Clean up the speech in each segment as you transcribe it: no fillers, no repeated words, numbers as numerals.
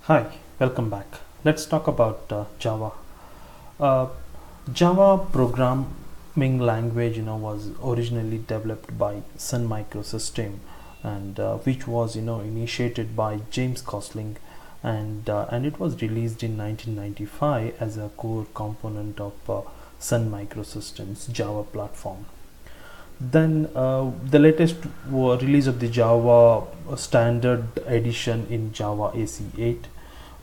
Hi, welcome back. Let's talk about Java. Uh, Java programming language, was originally developed by Sun Microsystems, and which was, initiated by James Gosling, and it was released in 1995 as a core component of Sun Microsystems Java platform. Then the latest release of the Java standard edition in Java AC8.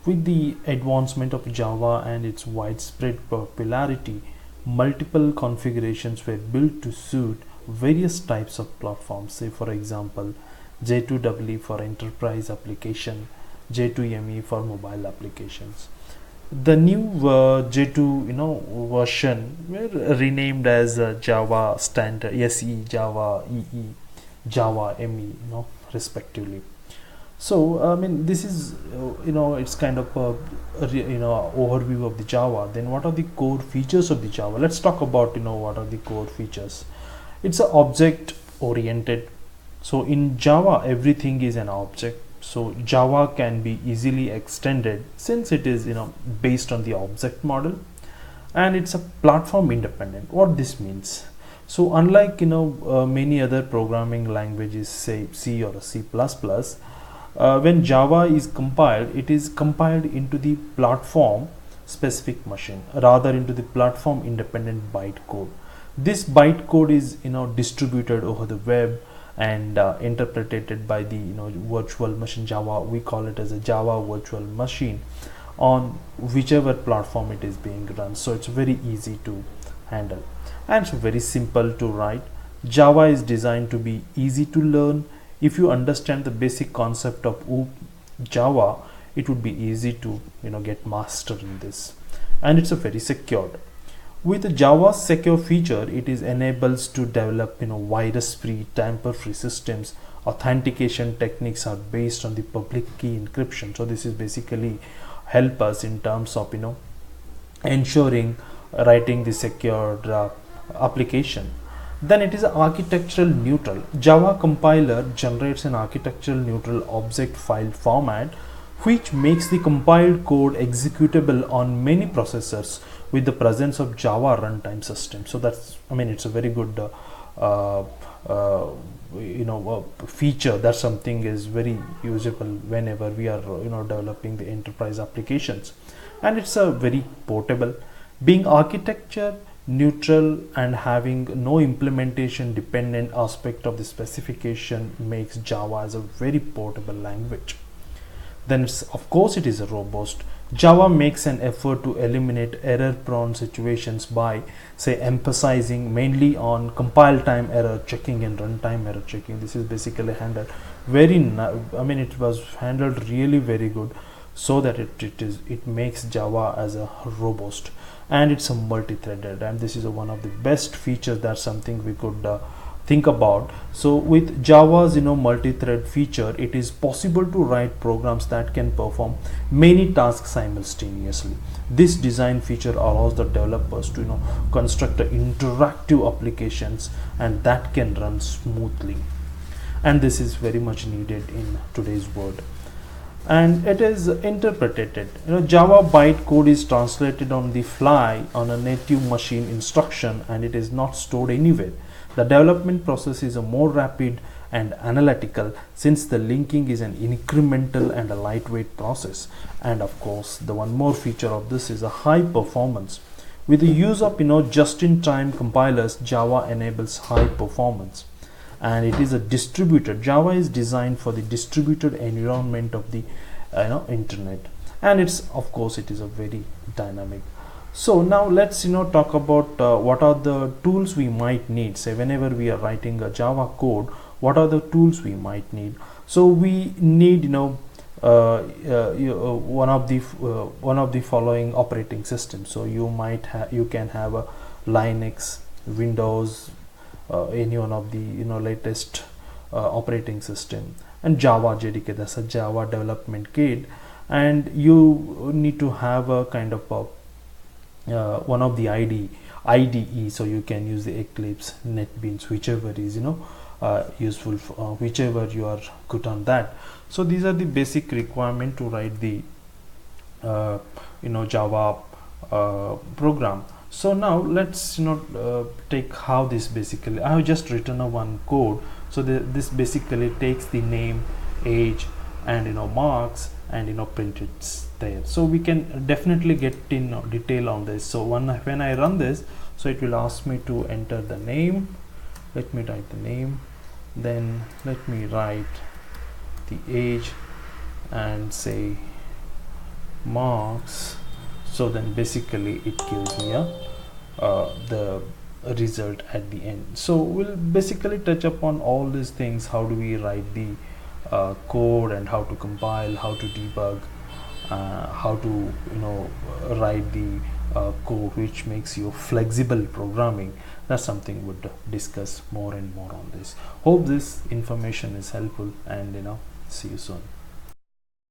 With the advancement of Java and its widespread popularity, multiple configurations were built to suit various types of platforms. Say, for example, J2EE for enterprise application, J2ME for mobile applications. The new J2 version were renamed as Java Standard SE, Java EE, Java ME, respectively. So I mean, this is it's kind of a overview of the Java. Then what are the core features of the Java? Let's talk about what are the core features. It's a object oriented. So in Java, everything is an object. So Java can be easily extended since it is based on the object model, and it's a platform independent. What this means? So unlike many other programming languages, say C or C++, when Java is compiled, it is compiled into the platform specific machine, rather into the platform independent bytecode. This bytecode is distributed over the web and interpreted by the virtual machine. Java, we call it as a Java virtual machine on whichever platform it is being run. So it's very easy to handle and it's very simple to write. Java is designed to be easy to learn. If you understand the basic concept of Java, it would be easy to get master in this, and it's a very secured. With the Java secure feature, it is enables to develop virus-free, tamper-free systems. Authentication techniques are based on the public key encryption. So this is basically help us in terms of ensuring writing the secured application. Then it is architectural neutral. Java compiler generates an architectural neutral object file format which makes the compiled code executable on many processors with the presence of Java runtime system. So that's, I mean, it's a very good feature. That something is very usable whenever we are developing the enterprise applications, and it's a very portable. Being architecture neutral and having no implementation dependent aspect of the specification makes Java as a very portable language. Then of course it is a robust. Java makes an effort to eliminate error prone situations by say emphasizing mainly on compile time error checking and runtime error checking. This is basically handled very it was handled really very good, so that it makes Java as a robust, and it's a multi-threaded, and this is one of the best features. That's something we could think about. So with Java's multi-thread feature, it is possible to write programs that can perform many tasks simultaneously. This design feature allows the developers to construct interactive applications and that can run smoothly, and this is very much needed in today's world. And it is interpreted. Java bytecode is translated on the fly on a native machine instruction, and it is not stored anywhere. The development process is a more rapid and analytical since the linking is an incremental and a lightweight process. And of course, the one more feature of this is a high performance. With the use of just-in-time compilers, Java enables high performance, and it is a distributed. Java is designed for the distributed environment of the internet, and it's of course it is a very dynamic. So now let's talk about what are the tools we might need. Say whenever we are writing a Java code, what are the tools we might need? So we need one of the following operating systems. So you can have a Linux, Windows, any one of the latest operating system, and Java JDK, that's a Java development kit, and you need to have a kind of a one of the IDE, so you can use the Eclipse, NetBeans, whichever is useful for, whichever you are good on that. So these are the basic requirement to write the Java program. So now let's take how this basically. I have just written a one code. So this basically takes the name, age, and marks, and print it there. So we can definitely get in detail on this. So when I run this, so it will ask me to enter the name. Let me write the name, then let me write the age and say marks. So then basically it gives me the result at the end. So we'll basically touch upon all these things. How do we write the code, and how to compile, how to debug, how to write the code which makes you flexible programming. That's something we'll discuss more and more on this. Hope this information is helpful, and see you soon.